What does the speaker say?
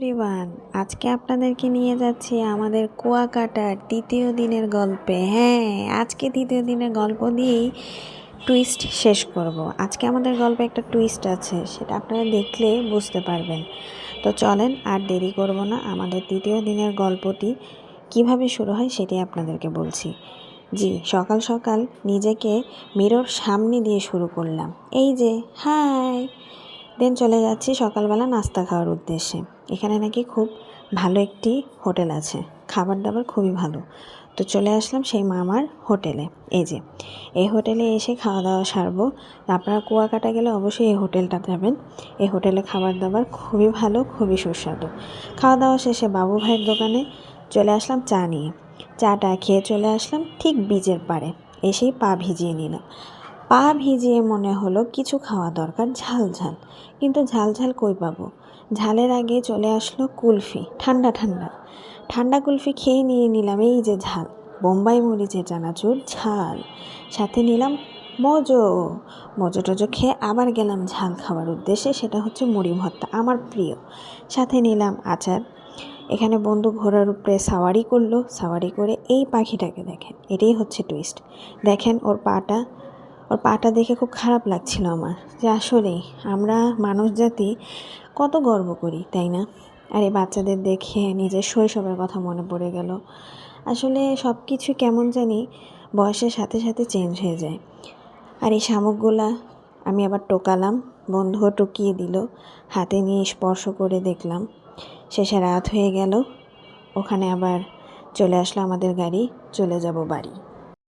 Everyone, আজকে আপনাদেরকে নিয়ে যাচ্ছি আমাদের কুয়াকাটার তৃতীয় দিনের গল্পে। হ্যাঁ, আজকে তৃতীয় দিনের গল্প দিয়েই টুইস্ট শেষ করব। আজকে আমাদের গল্পে একটা টুইস্ট আছে, সেটা আপনারা দেখলে বুঝতে পারবেন। তো চলেন আর দেরি করব না, আমাদের তৃতীয় দিনের গল্পটি কিভাবে শুরু হয় সেটি আপনাদেরকে বলছি। জি, সকাল সকাল নিজেকে মিরর সামনে দিয়ে শুরু করলাম। এই যে হাই, দেন চলে যাচ্ছি সকালবেলা নাস্তা খাওয়ার উদ্দেশ্যে। এখানে নাকি খুব ভালো একটি হোটেল আছে, খাবার দাবার খুবই ভালো। তো চলে আসলাম সেই মামার হোটেলে। এই হোটেলে এসে খাওয়া দাওয়া সারবো। আপনারা কুয়াকাটা গেলে অবশ্যই এই হোটেলটা যাবেন। এই হোটেলে খাবার দাবার খুবই ভালো, খুবই সুস্বাদু। খাওয়া দাওয়া শেষে বাবু ভাইয়ের দোকানে চলে আসলাম চা নিয়ে। চাটা খেয়ে চলে আসলাম ঠিক বিচের পাড়ে। এসেই পা ভিজিয়ে নিলাম। পা ভিজিয়ে মনে হলো কিছু খাওয়া দরকার, ঝাল ঝাল। কিন্তু ঝাল ঝাল কই পাবো? ঝালের আগে চলে আসলো কুলফি, ঠান্ডা ঠান্ডা ঠান্ডা কুলফি খেয়ে নিয়ে নিলাম এই যে ঝাল, বোম্বাই মরিচের চানাচুর ঝাল, সাথে নিলাম মোজো। মোজো টোজো খেয়ে আবার গেলাম ঝাল খাওয়ার উদ্দেশ্যে, সেটা হচ্ছে মুড়ি ভর্তা, আমার প্রিয়। সাথে নিলাম আচার। এখানে বন্ধু ঘোড়ার উপরে সাওয়ারি করলো, সাওয়ারি করে এই পাখিটাকে দেখেন, এটাই হচ্ছে টুইস্ট। দেখেন ওর পাটা দেখে খুব খারাপ লাগছিল আমার, যে আসলেই আমরা মানুষ জাতি কত গর্ব করি, তাই না? আর এই বাচ্চাদের দেখে নিজের শৈশবের কথা মনে পড়ে গেল। আসলে সব কিছু কেমন জানি বয়সের সাথে সাথে চেঞ্জ হয়ে যায়। আর এই শামুকগুলা আমি আবার টোকালাম, বন্ধুও টুকিয়ে দিল, হাতে নিয়ে স্পর্শ করে দেখলাম। শেষে রাত হয়ে গেল, ওখানে আবার চলে আসলো আমাদের গাড়ি, চলে যাব বাড়ি।